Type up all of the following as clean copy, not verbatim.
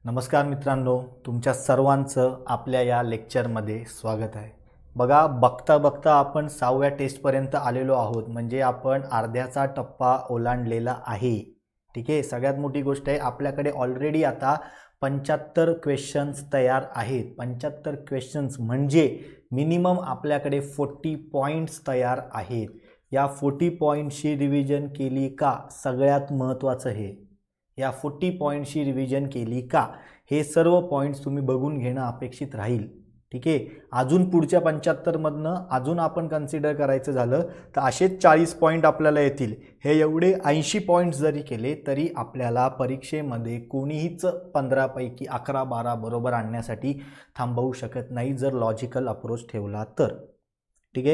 नमस्कार मित्रांनो, तुमच्या सर्वांचं आपल्या या लेक्चरमध्ये स्वागत आहे। बघा, बघता बघता आपण 6व्या टेस्टपर्यंत आलेलो आहोत, म्हणजे आपण अर्ध्याचा टप्पा ओलांडलेला आहे। ठीक आहे, सगळ्यात मोठी गोष्ट आहे आपल्याकडे ऑलरेडी आता 75 क्वेश्चन्स तयार आहेत। 75 क्वेश्चन्स म्हणजे मिनिमम आपल्याकडे 40 पॉईंट्स तयार आहेत। या 40 पॉईंट्सची रिव्हिजन केली का, सगळ्यात महत्त्वाचं हे या 40 पॉईंट्सची रिव्हिजन केली का, हे सर्व पॉईंट्स तुम्ही बघून घेणं अपेक्षित राहील। ठीक आहे, अजून पुढच्या 75 मधनं अजून आपण कन्सिडर करायचं झालं तर असेच 40 पॉईंट आपल्याला येतील। हे एवढे 80 पॉईंट्स जरी केले तरी आपल्याला परीक्षेमध्ये कोणीहीच 15 पैकी 11-12 बरोबर आणण्यासाठी थांबवू शकत नाही, जर लॉजिकल अप्रोच ठेवला तर। ठीक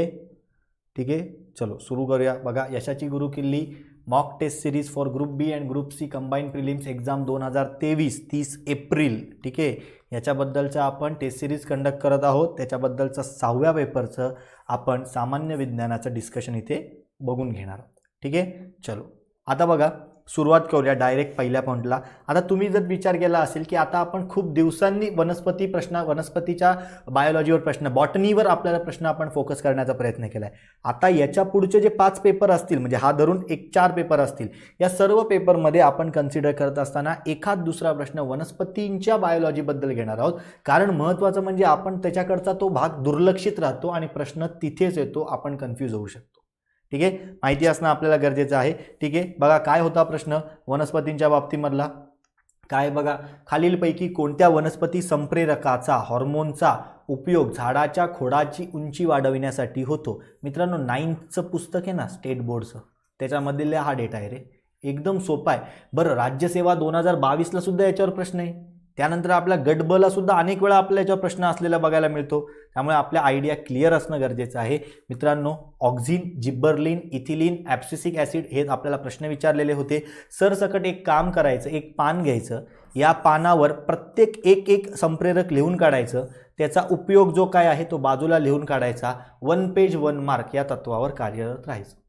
आहे, चलो सुरू करूया। बघा, यशाची गुरुकिल्ली mock test series for group B and group C combined prelims exam 2023 30 April. ठीक आहे, याच्याबद्दलचं आपण टेस्ट सिरीज कंडक्ट करत आहोत। त्याच्याबद्दलचं 6व्या पेपरचं आपण सामान्य विज्ञानाचं डिस्कशन इथे बघून घेणार आहोत। ठीक आहे, चलो आता बघा सुरुवात करूया डायरेक्ट पहिल्या पॉईंटला। आता तुम्ही जर विचार केला असेल की आता आपण खूप दिवसांनी वनस्पतीच्या बायोलॉजीवर प्रश्न, बॉटनीवर आपल्याला प्रश्न आपण फोकस करण्याचा प्रयत्न केला आहे। आता याच्या पुढचे जे 5 पेपर असतील, म्हणजे हा धरून 4 पेपर असतील, या सर्व पेपरमध्ये आपण कन्सिडर करत असताना एखाद दुसरा प्रश्न वनस्पतींच्या बायोलॉजीबद्दल घेणार आहोत। कारण महत्त्वाचं म्हणजे आपण त्याच्याकडचा तो भाग दुर्लक्षित राहतो आणि प्रश्न तिथेच येतो, आपण कन्फ्यूज होऊ शकतो। ठीक आहे, माहिती असणं आपल्याला गरजेचं आहे। ठीक आहे, बघा काय होता प्रश्न वनस्पतींच्या बाबतीमधला, काय बघा, खालीलपैकी कोणत्या वनस्पती संप्रेरकाचा हॉर्मोनचा उपयोग झाडाच्या खोडाची उंची वाढविण्यासाठी होतो। मित्रांनो, 9th पुस्तक आहे ना स्टेट बोर्डचं, त्याच्यामधला हा डेटा आहे रे, एकदम सोपा आहे। बरं, राज्यसेवा 2022ला सुद्धा याच्यावर प्रश्न आहे। त्यानंतर आपल्या गटबला सुद्धा अनेक वेळा आपल्या याच्यावर प्रश्न असलेला बघायला मिळतो। त्यामुळे आपल्या आयडिया क्लिअर असणं गरजेचं आहे। मित्रांनो, ऑक्झिन, जिब्बरलिन, इथिलीन, ॲब्सिसिक ॲसिड हे आपल्याला प्रश्न विचारलेले होते। सरसकट एक काम करायचं, एक पान घ्यायचं, या पानावर प्रत्येक एक संप्रेरक लिहून काढायचं, त्याचा उपयोग जो काय आहे तो बाजूला लिहून काढायचा, 1 पेज 1 मार्क या तत्वावर कार्यरत राहायचं।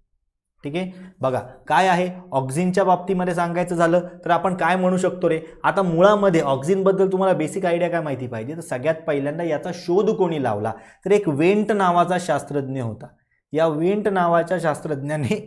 ठीक आहे, बघा काय आहे ऑक्झिनच्या बाबतीमध्ये सांगायचं झालं तर आपण काय म्हणू शकतो रे। आता मुळामध्ये ऑक्झिनबद्दल तुम्हाला बेसिक आयडिया काय माहिती पाहिजे, तर सगळ्यात पहिल्यांदा याचा शोध कोणी लावला, तर एक वेंट नावाचा शास्त्रज्ञ होता। या वेंट नावाच्या शास्त्रज्ञाने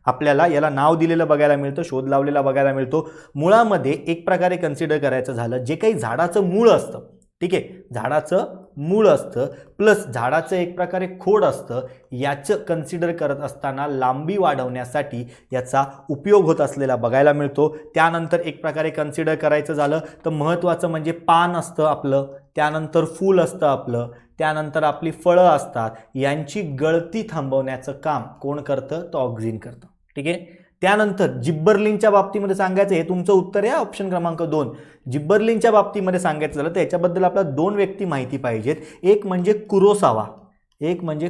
आपल्याला याला नाव दिलेलं बघायला मिळतं, शोध लावलेला बघायला मिळतो। मुळामध्ये एक प्रकारे कन्सिडर करायचं झालं, जे काही झाडाचं मूळ असतं, ठीक आहे, झाडाचं मूळ असतं प्लस झाडाचं एक प्रकारे खोड असतं, याचं कन्सिडर करत असताना लांबी वाढवण्यासाठी याचा उपयोग होत असलेला बघायला मिळतो। त्यानंतर एक प्रकारे कन्सिडर करायचं झालं तर महत्त्वाचं म्हणजे पान असतं आपलं, त्यानंतर फूल असतं आपलं, त्यानंतर आपली फळं असतात, यांची गळती थांबवण्याचं काम कोण करतं, तर ऑक्झिन करतं। ठीक आहे, त्यानंतर जिब्बरलिनच्या बाबतीमध्ये सांगायचं, हे तुमचं उत्तर आहे ऑप्शन क्रमांक 2। जिब्बरलिनच्या बाबतीमध्ये सांगायचं झालं तर याच्याबद्दल आपल्याला 2 व्यक्ती माहिती पाहिजेत। एक म्हणजे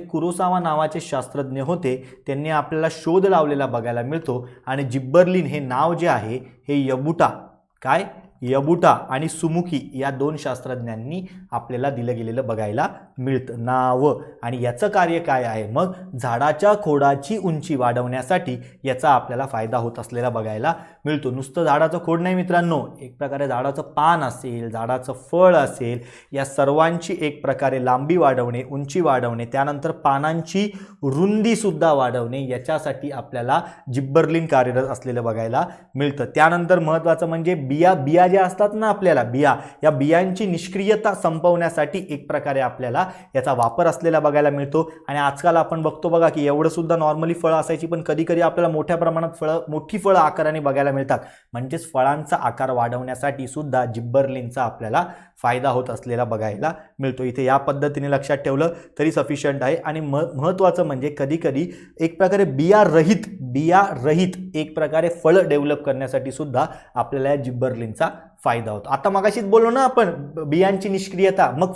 कुरोसावा नावाचे शास्त्रज्ञ होते, त्यांनी आपल्याला शोध लावलेला बघायला मिळतो। आणि जिब्बरलिन हे नाव जे आहे हे यबुटा आणि सुमुकी या 2 शास्त्रज्ञांनी आपल्याला दिलं गेलेलं बघायला मिळतं नाव। आणि याचं कार्य काय आहे, मग झाडाच्या खोडाची उंची वाढवण्यासाठी याचा आपल्याला फायदा होत असलेला बघायला मिळतो। नुसतं झाडाचं खोड नाही मित्रांनो, एक प्रकारे झाडाचं पान असेल, झाडाचं फळ असेल, या सर्वांची एक प्रकारे लांबी वाढवणे, उंची वाढवणे, त्यानंतर पानांची रुंदी सुद्धा वाढवणे, याच्यासाठी आपल्याला जिब्बरलिन कार्यरत असलेलं बघायला मिळतं। त्यानंतर महत्त्वाचं म्हणजे बिया ज्या असतात ना आपल्याला, या बियांची निष्क्रियता संपवण्यासाठी एक प्रकारे आपल्याला याचा वापर असलेला बघायला मिळतो। आणि आजकाल आपण बघतो बघा की एवढं सुद्धा नॉर्मली फळं असायची, पण कधी कधी आपल्याला मोठ्या प्रमाणात मोठी फळं आकाराने बघायला मिळतात, म्हणजेच फळांचा आकार वाढवण्यासाठी सुद्धा जिब्बरलिनचा आपल्याला फायदा होत असलेला बघायला मिळतो। इथे या पद्धतीने लक्षात ठेवलं तरी सफिशियंट आहे। आणि महत्त्वाचं म्हणजे कधी कधी एक प्रकारे बिया रहित एक प्रकारे फळं डेव्हलप करण्यासाठी सुद्धा आपल्याला या जिब्बरलिनचा फायदा होतो। आता मगाशीच बोललो ना आपण बियांची निष्क्रियता, मग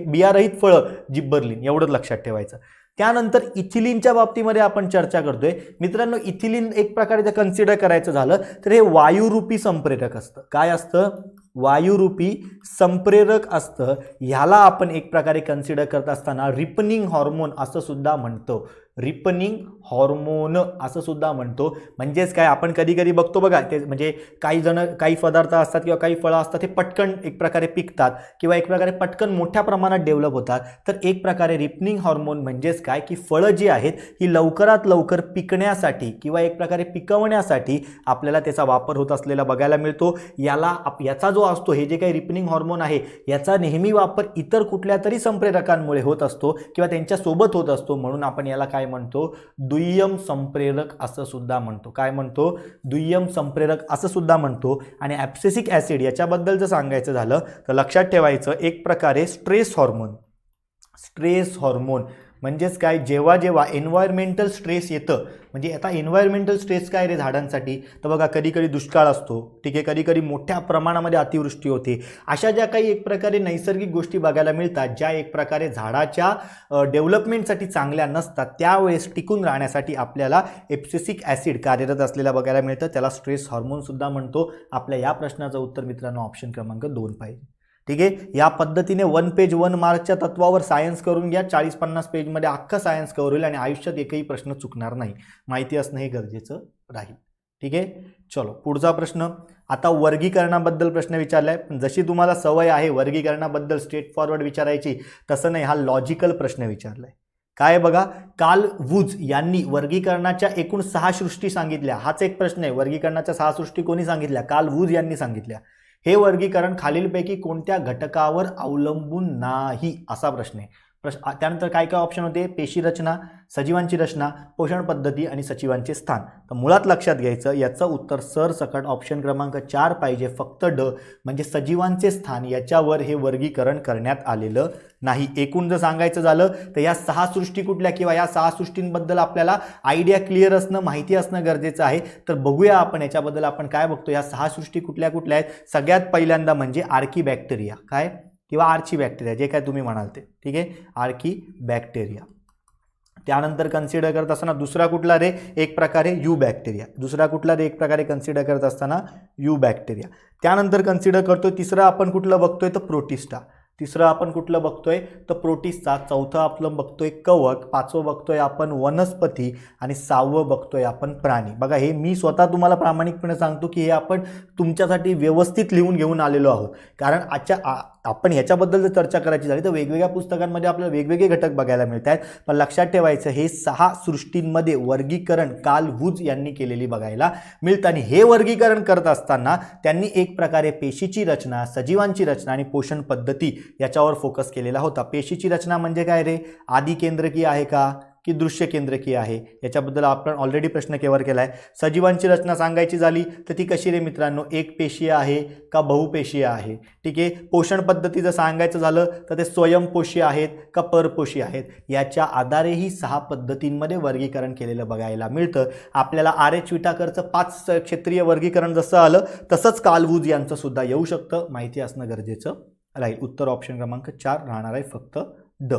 बियारहित फळं, जिब्बरलिन, एवढंच लक्षात ठेवायचं। त्यानंतर इथिलीनच्या बाबतीमध्ये आपण चर्चा करतोय मित्रांनो। इथिलीन एक प्रकारे जर कन्सिडर करायचं झालं तर हे वायुरूपी संप्रेरक असतं। काय असतं, वायुरूपी संप्रेरक असतं। ह्याला आपण एक प्रकारे कन्सिडर करत असताना रिपनिंग हार्मोन असं सुद्धा म्हणतो। रिपनिंग हॉर्मोन असं सुद्धा म्हणतो. म्हणजेच काय, आपण कधी कधी बघतो बघा, ते म्हणजे काही पदार्थ असतात किंवा काही फळं असतात ते पटकन एक प्रकारे पिकतात किंवा एक प्रकारे पटकन मोठ्या प्रमाणात डेव्हलप होतात. तर एक प्रकारे रिपनिंग हॉर्मोन म्हणजेच काय की फळं जी आहेत ही लवकरात लवकर पिकण्यासाठी किंवा एक प्रकारे पिकवण्यासाठी आपल्याला त्याचा वापर होत असलेला बघायला मिळतो. याचा जो असतो, हे जे काही रिपनिंग हॉर्मोन आहे याचा नेहमी वापर इतर कुठल्या तरी संप्रेरकांमुळे होत असतो किंवा त्यांच्या सोबत होत असतो. म्हणून आपण याला काय म्हणतो, दुय्यम संप्रेरक असं सुद्धा म्हणतो. काय म्हणतो, दुय्यम संप्रेरक असं सुद्धा म्हणतो. आणि ॲब्सिसिक ॲसिड याच्याबद्दल जर सांगायचं झालं तर लक्षात ठेवायचं, एक प्रकारे स्ट्रेस हॉर्मोन म्हणजेच काय, जेव्हा जेव्हा एन्व्हायरमेंटल स्ट्रेस येतं, म्हणजे आता एन्व्हायरमेंटल स्ट्रेस काय रे झाडांसाठी, तर बघा कधी कधी दुष्काळ असतो, ठीक आहे, कधी कधी मोठ्या प्रमाणामध्ये अतिवृष्टी होते. अशा ज्या काही एक प्रकारे नैसर्गिक गोष्टी बघायला मिळतात ज्या एक प्रकारे झाडाच्या डेव्हलपमेंटसाठी चांगल्या नसतात, त्यावेळेस टिकून राहण्यासाठी आपल्याला ॲब्सिसिक ॲसिड कार्यरत असलेला बघायला मिळतं. त्याला स्ट्रेस हॉर्मोन सुद्धा म्हणतो. आपल्या या प्रश्नाचं उत्तर मित्रांनो ऑप्शन क्रमांक 2 पाहिजे. ठीक आहे, या पद्धतीने 1 पेज 1 मार्कच्या तत्वावर सायन्स करून घ्या. 40-50 पेजमध्ये अख्खा सायन्स कव्हर होईल आणि आयुष्यात एकही प्रश्न चुकणार नाही. माहिती असणं हे गरजेचं राहील. ठीक आहे, चलो पुढचा प्रश्न. आता वर्गीकरणाबद्दल प्रश्न विचारलाय, पण जशी तुम्हाला सवय आहे वर्गीकरणाबद्दल स्ट्रेट फॉरवर्ड विचारायची, तसं नाही, हा लॉजिकल प्रश्न विचारलाय. काय बघा, कार्ल वूज यांनी वर्गीकरणाच्या एकूण 6 सृष्टी सांगितल्या. हाच एक प्रश्न आहे, वर्गीकरणाच्या 6 सृष्टी कोणी सांगितल्या, कार्ल वूज यांनी सांगितल्या. हे वर्गीकरण खालीलपैकी कोणत्या घटकावर अवलंबून नाही, असा प्रश्न आहे. त्यानंतर काय काय ऑप्शन होते, पेशी रचना, सजीवांची रचना, पोषण पद्धती आणि सजीवांचे स्थान. तर मुळात लक्षात घ्यायचं, याचं उत्तर सरसकट ऑप्शन क्रमांक 4 पाहिजे, फक्त ड, म्हणजे सजीवांचे स्थान याच्यावर हे वर्गीकरण करण्यात आलेलं नाही. एकूण जर सांगायचं झालं तर या 6 सृष्टी कुठल्या किंवा या 6 सृष्टींबद्दल आपल्याला आयडिया क्लिअर असणं, माहिती असणं गरजेचं आहे. तर बघूया आपण याच्याबद्दल आपण काय बघतो, या 6 सृष्टी कुठल्या कुठल्या आहेत. सगळ्यात पहिल्यांदा म्हणजे आर्कीबॅक्टेरिया, काय किंवा आर्चीबॅक्टेरिया, जे काय तुम्ही म्हणाल ते. ठीक आहे, आर्कीबॅक्टेरिया. त्यानंतर कन्सिडर करत असताना दुसरा कुठला रे, एक प्रकारे यू बॅक्टेरिया. दुसरा कुठला रे एक प्रकारे कन्सिडर करत असताना यू बॅक्टेरिया. त्यानंतर कन्सिडर करतोय तिसरं आपण कुठलं बघतोय तर प्रोटिस्टा. तिसरं आपण कुठलं बघतोय तर प्रोटिस्टा. चौथं आपलं बघतोय कवक. 5वं बघतोय आपण वनस्पती आणि 6वं बघतोय आपण प्राणी. बघा, हे मी स्वतः तुम्हाला प्रामाणिकपणे सांगतो की हे आपण तुमच्यासाठी व्यवस्थित लिहून घेऊन आलेलो आहोत. कारण आपण ह्याच्याबद्दल जर चर्चा करायची झाली तर वेगवेगळ्या पुस्तकांमध्ये आपल्याला वेगवेगळे घटक बघायला मिळत आहेत. पण लक्षात ठेवायचं, हे 6 सृष्टींमध्ये वर्गीकरण कार्ल वूज यांनी केलेली बघायला मिळतं. आणि हे वर्गीकरण करत असताना त्यांनी एक प्रकारे पेशीची रचना, सजीवांची रचना आणि पोषण पद्धती याच्यावर फोकस केलेला होता. पेशीची रचना म्हणजे काय रे, आदी केंद्रकीय आहे का की दृश्य केंद्रकीय आहे, याच्याबद्दल आपण ऑलरेडी प्रश्न कव्हर केला आहे. सजीवांची रचना सांगायची झाली तर ती कशी रे मित्रांनो, एक पेशीय आहे का बहुपेशीय आहे. ठीक आहे, पोषण पद्धती जर सांगायचं झालं तर ते स्वयंपोषी आहेत का परपोषी आहेत. याच्या आधारेही 6 पद्धतींमध्ये वर्गीकरण केलेलं बघायला मिळतं. आपल्याला RH विटाकरचं 5 क्षेत्रीय वर्गीकरण जसं आलं तसंच कार्ल वूज यांचं सुद्धा येऊ शकतं. माहिती असणं गरजेचं राहील. उत्तर ऑप्शन क्रमांक 4 राहणार आहे, फक्त ड.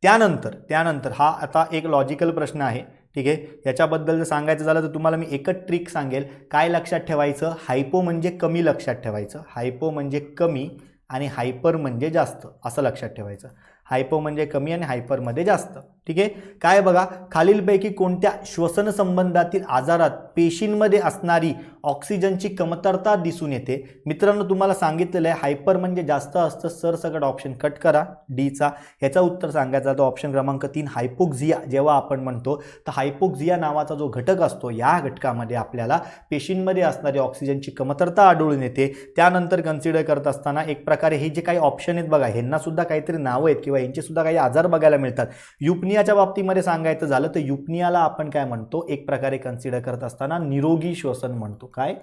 त्यानंतर हा आता एक लॉजिकल प्रश्न आहे. ठीक आहे, याच्याबद्दल जर सांगायचं झालं तर तुम्हाला मी एकच ट्रिक सांगेल. काय लक्षात ठेवायचं, हायपो म्हणजे कमी लक्षात ठेवायचं. हायपो म्हणजे कमी आणि हायपर म्हणजे जास्त, असं लक्षात ठेवायचं. हायपो म्हणजे कमी आणि हायपरमध्ये जास्त. ठीक आहे, काय बघा, खालीलपैकी कोणत्या श्वसन संबंधातील आजारात पेशींमध्ये असणारी ऑक्सिजनची कमतरता दिसून येते. मित्रांनो, तुम्हाला सांगितलेलं आहे हायपर म्हणजे जास्त असतं. सरसकट ऑप्शन कट करा डीचा. ह्याचा उत्तर सांगायचा तो ऑप्शन क्रमांक 3 हायपोक्झिया. जेव्हा आपण म्हणतो तर हायपोक्झिया नावाचा जो घटक असतो, या घटकामध्ये आपल्याला पेशींमध्ये असणारी ऑक्सिजनची कमतरता आढळून येते. त्यानंतर कन्सिडर करत असताना एक प्रकारे हे जे काही ऑप्शन आहेत बघा, ह्यांना सुद्धा काहीतरी नावं आहेत किंवा यांचे सुद्धा काही आजार बघायला मिळतात. युपनियाच्या बाबतीमध्ये सांगायचं झालं तर युपनियाला आपण काय म्हणतो, एक प्रकारे कन्सिडर करत असताना निरोगी श्वसन म्हणतो. काय,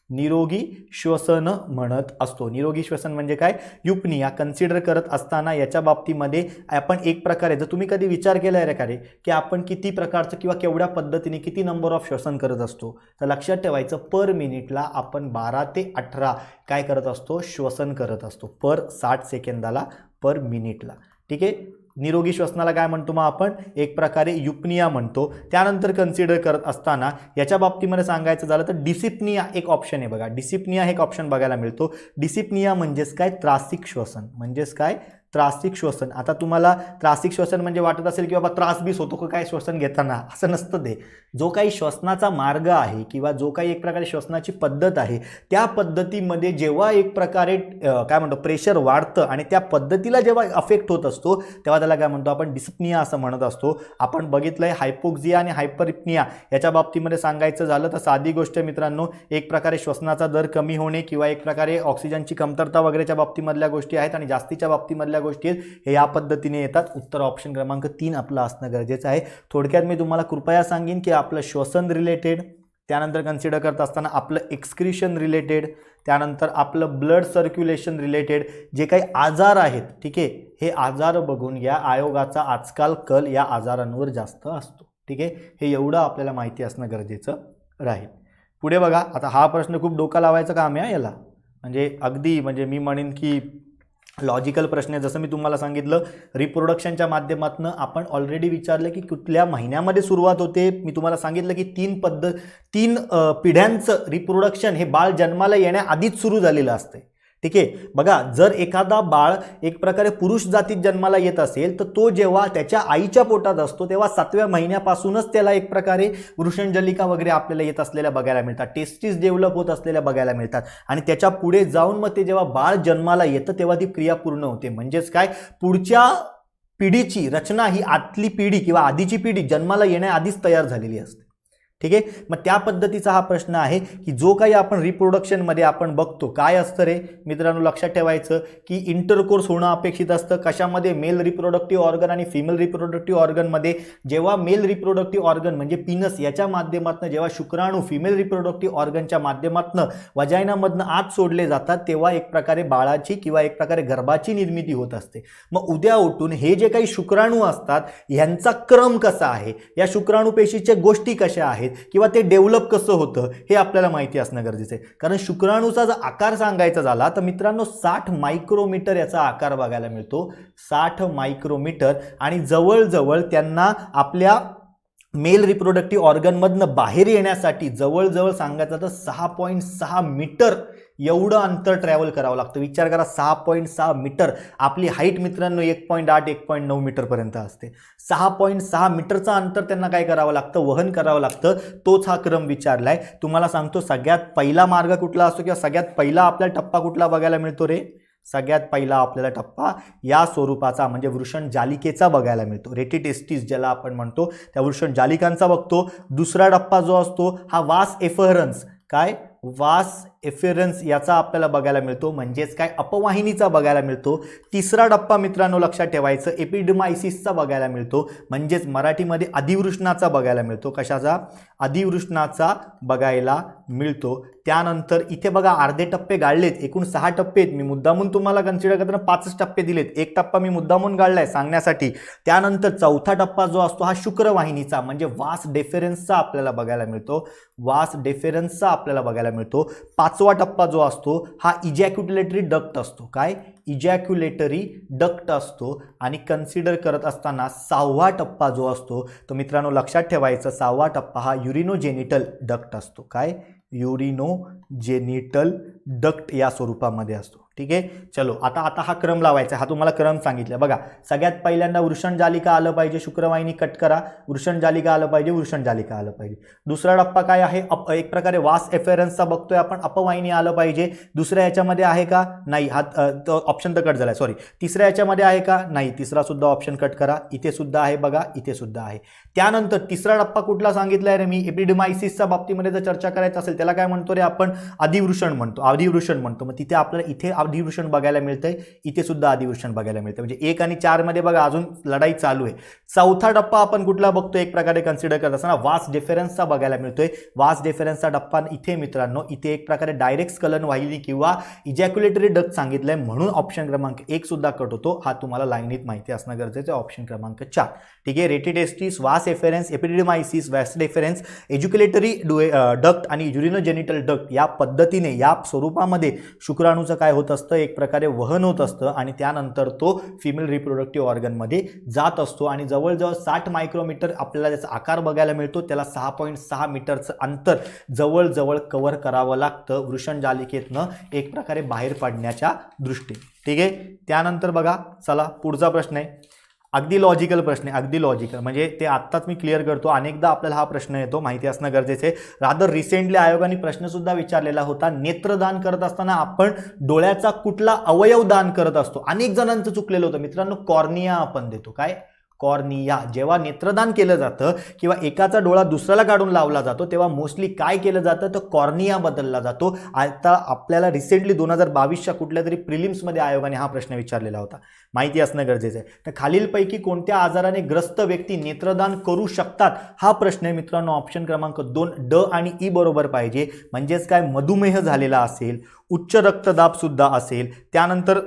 निरोगी श्वसन म्हणत असतो. निरोगी श्वसन म्हणजे काय, युपनिया कन्सिडर करत असताना याच्या बाबतीमध्ये आपण एक प्रकारे, जर तुम्ही कधी विचार केला आहे रे की आपण किती प्रकारचं किंवा केवढ्या पद्धतीने किती नंबर ऑफ श्वसन करत असतो, तर लक्षात ठेवायचं पर मिनिटला आपण 12 ते 18 काय करत असतो, श्वसन करत असतो. पर 60 सेकंदाला पर मिनिटला. ठीक आहे, निरोगी श्वसनाला काय म्हणतो मग आपण, एक प्रकारे युपनिया म्हणतो. त्यानंतर कन्सिडर करत असताना याच्या बाबतीमध्ये सांगायचं झालं तर डिसिप्निया एक ऑप्शन आहे बघा. डिसिप्निया हे एक ऑप्शन बघायला मिळतो. डिसिप्निया म्हणजेच काय, त्रासिक श्वसन. म्हणजेच काय, त्रासिक श्वसन. आता तुम्हाला त्रासिक श्वसन म्हणजे वाटत असेल की बाबा त्रास बीस होतो का काय श्वसन घेताना, असं नसतं ते. जो काही श्वसनाचा मार्ग आहे किंवा जो काही एक प्रकारे श्वसनाची पद्धत आहे त्या पद्धतीमध्ये जेव्हा एक प्रकारे काय म्हणतो प्रेशर वाढतं आणि त्या पद्धतीला जेव्हा अफेक्ट होत असतो तेव्हा त्याला काय म्हणतो आपण डिस्पनिया असं म्हणत असतो. आपण बघितलंय हायपोक्सिया आणि हायपरइप्निया याच्या बाबतीमध्ये सांगायचं झालं तर साधी गोष्ट मित्रांनो, एक प्रकारे श्वसनाचा दर कमी होणे किंवा एक प्रकारे ऑक्सिजनची कमतरता वगैरेच्या बाबतीमधल्या गोष्टी आहेत आणि जास्तीच्या बाबतीमधल्या गोष्टी आहेत हे या पद्धतीने येतात. उत्तर ऑप्शन क्रमांक 3 आपलं असणं गरजेचं आहे. थोडक्यात मी तुम्हाला कृपया सांगेन की आपलं श्वसन रिलेटेड, त्यानंतर कन्सिडर करत असताना आपलं एक्सक्रिशन रिलेटेड, त्यानंतर आपलं ब्लड सर्क्युलेशन रिलेटेड जे काही आजार आहेत, ठीक आहे, हे आजार बघून या आयोगाचा आजकाल कल या आजारांवर जास्त असतो. ठीक आहे, हे एवढं आपल्याला माहिती असणं गरजेचं राहील. पुढे बघा, आता हा प्रश्न खूप डोका लावायचं काम आहे याला, म्हणजे अगदी म्हणजे मी म्हणेन की लॉजिकल प्रश्न आहे. जसं मी तुम्हाला सांगितलं रिप्रोडक्शनच्या माध्यमातून आपण ऑलरेडी विचारलं की कुठल्या महिन्यामध्ये सुरुवात होते. मी तुम्हाला सांगितलं की तीन पिढ्यांचं रिप्रोडक्शन हे बाळ जन्माला येण्याआधीच सुरू झालेलं असते. ठीक आहे, बघा जर एखादा बाळ एक प्रकारे पुरुष जातीत जन्माला येत असेल तर तो जेव्हा त्याच्या आईच्या पोटात असतो तेव्हा 7व्या महिन्यापासूनच त्याला एक प्रकारे वृषणजलिका वगैरे आपल्याला येत असलेल्या बघायला मिळतात, टेस्टिस डेव्हलप होत असलेल्या बघायला मिळतात आणि त्याच्या पुढे जाऊन मग ते जेव्हा बाळ जन्माला येतं तेव्हा ती क्रिया पूर्ण होते. म्हणजेच काय, पुढच्या पिढीची रचना ही आतली पिढी किंवा आधीची पिढी जन्माला येण्याआधीच तयार झालेली असते. ठीक आहे, मग त्या पद्धतीचा हा प्रश्न आहे की जो काही आपण रिप्रोडक्शनमध्ये आपण बघतो काय असतं रे मित्रांनो, लक्षात ठेवायचं की इंटरकोर्स होणं अपेक्षित असतं. कशामध्ये, मेल रिप्रोडक्टिव्ह ऑर्गन आणि फिमेल रिप्रोडक्टिव्ह ऑर्गनमध्ये. जेव्हा मेल रिप्रोडक्टिव्ह ऑर्गन म्हणजे पिनस याच्या माध्यमातून जेव्हा शुक्राणू फिमेल रिप्रोडक्टिव्ह ऑर्गनच्या माध्यमातून वजायनामधनं आत सोडले जातात तेव्हा एक प्रकारे बाळाची किंवा एक प्रकारे गर्भाची निर्मिती होत असते. मग उद्या उठून हे जे काही शुक्राणू असतात ह्यांचा क्रम कसा आहे, या शुक्राणू पेशीच्या गोष्टी कशा आहेत किंवा ते डेव्हलप कसं होतं हे आपल्याला माहिती असणं गरजेचं आहे. कारण शुक्राणूचा जर आकार सांगायचा झाला तर मित्रांनो 60 मायक्रोमीटर याचा आकार बघायला मिळतो, 60 मायक्रोमीटर. आणि जवळजवळ त्यांना आपल्या मेल रिप्रोडक्टिव्ह ऑर्गनमधनं बाहेर येण्यासाठी जवळजवळ सांगायचं तर 6.6 मीटर एवढं अंतर ट्रॅव्हल करावं लागतं. विचार करा, 6.6 मीटर. आपली हाईट मित्रांनो 1.8 1.9 मीटरपर्यंत असते. 6.6 मीटरचं अंतर त्यांना काय करावं लागतं, वहन करावं लागतं. तोच हा क्रम विचारलाय. तुम्हाला सांगतो सगळ्यात पहिला मार्ग कुठला असतो किंवा सगळ्यात पहिला आपल्याला टप्पा कुठला बघायला मिळतो रे, सगळ्यात पहिला आपल्याला टप्पा या स्वरूपाचा म्हणजे वृषण जालिकेचा बघायला मिळतो. रेटिटेस्टिस ज्याला आपण म्हणतो त्या वृषण जालिकांचा बघतो. दुसरा टप्पा जो असतो हा वास एफरन्स, काय वास एफेरन्स याचा आपल्याला बघायला मिळतो, म्हणजेच काय अपवाहिनीचा बघायला मिळतो. तिसरा टप्पा मित्रांनो लक्षात ठेवायचं एपिडेमायसिसचा बघायला मिळतो, म्हणजेच मराठीमध्ये अधिवृषणाचा बघायला मिळतो. कशाचा, अधिवृषणाचा बघायला मिळतो. त्यानंतर इथे बघा अर्धे टप्पे गाळलेत, एकूण 6 टप्पे आहेत. मी मुद्दामून तुम्हाला कन्सिडर करताना 5च टप्पे दिलेत, एक टप्पा मी मुद्दामून गाळलाय सांगण्यासाठी. त्यानंतर चौथा टप्पा जो असतो हा शुक्रवाहिनीचा म्हणजे वास डेफेरन्सचा आपल्याला बघायला मिळतो, वास डेफेरन्सचा आपल्याला बघायला मिळतो. 5वा टप्पा जो असतो हा इजॅक्युलेटरी डक्ट असतो, काय इजॅक्युलेटरी डक्ट असतो. आणि कन्सिडर करत असताना 6वा टप्पा जो असतो तो मित्रांनो लक्षात ठेवायचं, 6वा टप्पा हा युरिनोजेनिटल डक्ट असतो, काय युरिनोजेनिटल डक्ट या स्वरूपामध्ये असतो. ठीक आहे, चलो आता हा क्रम लावायचा, हा तुम्हाला क्रम सांगितला बघा. सगळ्यात पहिल्यांदा वृषण जालिका आलं पाहिजे, शुक्रवाहिनी कट करा, वृषण जालिका आलं पाहिजे, वृषण जालिका आलं पाहिजे. दुसरा टप्पा काय आहे, एक प्रकारे वास एफेरन्सचा बघतोय आपण, अपवाहिनी आलं पाहिजे. दुसऱ्या याच्यामध्ये आहे का, नाही, हा ऑप्शन तर कट झालाय, सॉरी. तिसऱ्या याच्यामध्ये आहे का, नाही, तिसरा सुद्धा ऑप्शन कट करा. इथे सुद्धा आहे बघा, इथे सुद्धा आहे. त्यानंतर तिसरा टप्पा कुठला सांगितलाय रे मी, एपिडेमायसिसच्या बाबतीमध्ये जर चर्चा करायचं असेल त्याला काय म्हणतो रे आपण, अधिवृषण म्हणतो, अधिवृषण म्हणतो. मग तिथे आपल्याला इथे अधिवृषण बघायला मिळतंय, इथे सुद्धा अधिवृषण बघायला मिळतं. म्हणजे 1 आणि 4 मध्ये बघा अजून लढाई चालू आहे. चौथा टप्पा आपण कुठला बघतोय, एक प्रकारे कन्सिडर करत असताना वास डेफेरन्सचा बघायला मिळतोय. वास डेफेरन्सचा टप्पा इथे मित्रांनो, इथे एक प्रकारे डायरेक्ट स्खलन वाहिनी किंवा इजॅक्युलेटरी डक्ट सांगितलंय म्हणून ऑप्शन क्रमांक 1 सुद्धा कट होतो. हा तुम्हाला लाईनीत माहिती असणं गरजेचं आहे, ऑप्शन क्रमांक 4. ठीक आहे, रेटिटेस्टिस, वास एफेरन्स, एपिडेमायसिस, वास डेफेरन्स, एज्युक्युलेटरी डक्ट आणि युरिनोजेनिटल डक्ट या पद्धतीने या स्वरूपात स्वरूपामध्ये शुक्राणूचं काय होत असतं, एक प्रकारे वहन होत असतं आणि त्यानंतर तो फिमेल रिप्रोडक्टिव्ह ऑर्गनमध्ये जात असतो आणि जवळजवळ 60 मायक्रोमीटर आपल्याला त्याचा आकार बघायला मिळतो. त्याला 6.6 मीटरचं अंतर जवळजवळ कव्हर करावं लागतं वृषणजालिकेतनं एक प्रकारे बाहेर पडण्याच्या दृष्टीने. ठीक आहे. त्यानंतर बघा, चला पुढचा प्रश्न आहे, अगदी लॉजिकल प्रश्न आहे, अगदी लॉजिकल, म्हणजे ते आत्ताच मी क्लिअर करतो. अनेकदा आपल्याला हा प्रश्न येतो, माहिती असणं गरजेचं आहे. रादर रिसेंटली आयोगाने प्रश्नसुद्धा विचारलेला होता, नेत्रदान करत असताना आपण डोळ्याचा कुठला अवयव दान करत असतो. अनेक जणांचं चुकलेलं होतं मित्रांनो, कॉर्निया आपण देतो. काय? कॉर्निया. जेव्हा नेत्रदान केलं जातं किंवा एकाचा डोळा दुसऱ्याला काढून लावला जातो तेव्हा मोस्टली काय केलं जातं, तर कॉर्निया बदलला जातो. आता आपल्याला रिसेंटली 2022च्या कुठल्या तरी प्रिलिम्समध्ये आयोगाने हा प्रश्न विचारलेला होता, माहिती असणं गरजेचं आहे. तर खालीलपैकी कोणत्या आजाराने ग्रस्त व्यक्ती नेत्रदान करू शकतात, हा प्रश्न आहे मित्रांनो. ऑप्शन क्रमांक 2 ड आणि ई बरोबर पाहिजे. म्हणजेच काय, मधुमेह झालेला असेल, उच्च रक्तदाब सुद्धा असेल, त्यानंतर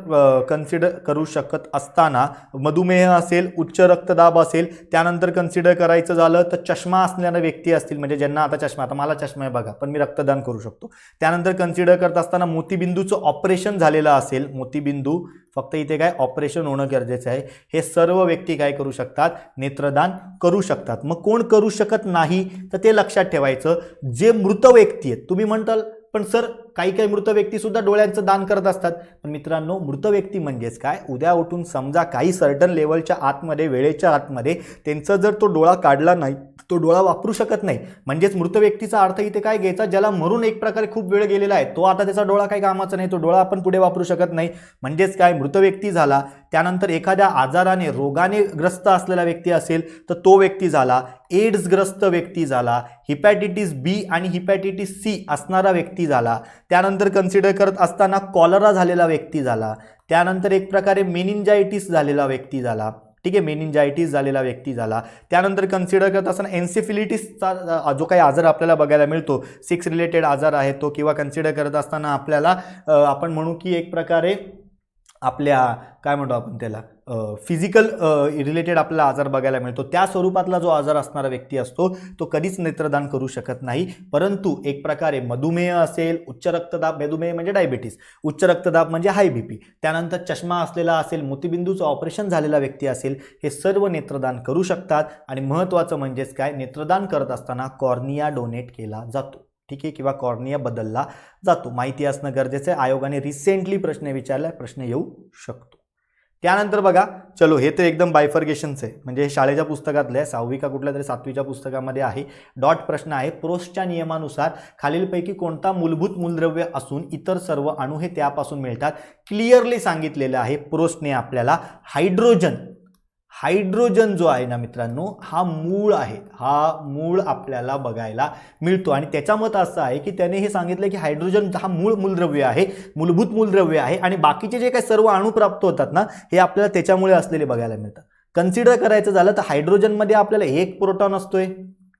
कन्सिडर करू शकत असताना मधुमेह असेल, उच्च रक्तदाब असेल, त्यानंतर कन्सिडर करायचं झालं तर चष्मा असणाऱ्या व्यक्ती असतील, म्हणजे ज्यांना आता चष्मा, आता मला चष्मा आहे बघा, पण मी रक्तदान करू शकतो. त्यानंतर कन्सिडर करत असताना मोतीबिंदूचं ऑपरेशन झालेलं असेल, मोतीबिंदू फक्त इथे काय ऑपरेशन होणं गरजेचं आहे. हे सर्व व्यक्ती काय करू शकतात, नेत्रदान करू शकतात. मग कोण करू शकत नाही, तर ते लक्षात ठेवायचं, जे मृत व्यक्ती आहेत. तुम्ही म्हणताल पण सर काही काही मृत व्यक्ती सुद्धा डोळ्यांचं दान करत असतात. पण मित्रांनो, मृत व्यक्ती म्हणजेच काय, उद्या उठून समजा काही सर्टन लेवलच्या आतमध्ये, वेळेच्या आतमध्ये त्यांचा जर तो डोळा काढला नाही, तो डोळा वापरू शकत नाही, म्हणजेच मृत व्यक्तीचा अर्थ इथे काय घ्यायचा, ज्याला मरून एक प्रकारे खूप वेळ गेलेला आहे, तो आता त्याचा डोळा काही कामाचा नाही, तो डोळा आपण पुढे वापरू शकत नाही. म्हणजेच काय, मृत व्यक्ती झाला. त्यानंतर एखाद्या आजाराने, रोगाने ग्रस्त असलेला व्यक्ती असेल तर तो व्यक्ती झाला. एड्सग्रस्त व्यक्ती झाला. हिपॅटिटिस बी आणि हिपॅटिटिस सी असणारा व्यक्ती झाला. त्यानंतर कन्सिडर करत असताना कॉलरा झालेला व्यक्ती झाला. त्यानंतर एक प्रकारे मेनिंजायटिस झालेला व्यक्ती झाला. ठीक आहे, मेनिंजायटिस झालेला व्यक्ती झाला. त्यानंतर कन्सिडर करत असताना एन्सेफिलिटिसचा जो काही आजार आपल्याला बघायला मिळतो, सिक्स रिलेटेड आजार आहे तो, किंवा कन्सिडर करत असताना आपल्याला आपण म्हणू की एक प्रकारे आपल्या काय म्हणतो आपण त्याला फिजिकल रिलेटेड आपल्याला आजार बघायला मिळतो, त्या स्वरूपातला जो आजार असणारा व्यक्ती असतो तो कधीच नेत्रदान करू शकत नाही. परंतु एक प्रकारे मधुमेह असेल, उच्च रक्तदाब, मधुमेह म्हणजे डायबिटीस, उच्च रक्तदाब म्हणजे हाय बीपी, त्यानंतर चष्मा असलेला असेल, मोतीबिंदूचं ऑपरेशन झालेला व्यक्ती असेल, हे सर्व नेत्रदान करू शकतात. आणि महत्त्वाचं म्हणजेच काय, नेत्रदान करत असताना कॉर्निया डोनेट केला जातो. ठीक आहे, किंवा कॉर्निया बदलला जातो. माहिती असणं गरजेचं आहे. आयोगाने रिसेंटली प्रश्न विचारला, प्रश्न येऊ शकतो. त्यानंतर बघा, चलो हे तर एकदम बायफर्गेशनचं आहे, म्हणजे शाळेच्या पुस्तकातलं आहे, 6वी का कुठल्या तरी 7वीच्या पुस्तकामध्ये आहे. डॉट प्रश्न आहे, प्रोस्टच्या नियमानुसार खालीलपैकी कोणता मूलभूत मूलद्रव्य असून इतर सर्व अणु हे त्यापासून मिळतात. क्लिअरली सांगितलेलं आहे प्रोस्टने आपल्याला, हायड्रोजन. हायड्रोजन जो आहे ना मित्रांनो, हा मूळ आहे, हा मूळ आपल्याला बघायला मिळतो. आणि त्याचं मत असं आहे की त्याने हे सांगितलं की हायड्रोजन हा मूळ मूलद्रव्य आहे, मूलभूत मूलद्रव्य आहे, आणि बाकीचे जे काही सर्व अणु प्राप्त होतात ना, हे आपल्याला त्याच्यामुळे असलेले बघायला मिळतात. कन्सिडर करायचं झालं तर हायड्रोजनमध्ये आपल्याला एक प्रोटॉन असतोय,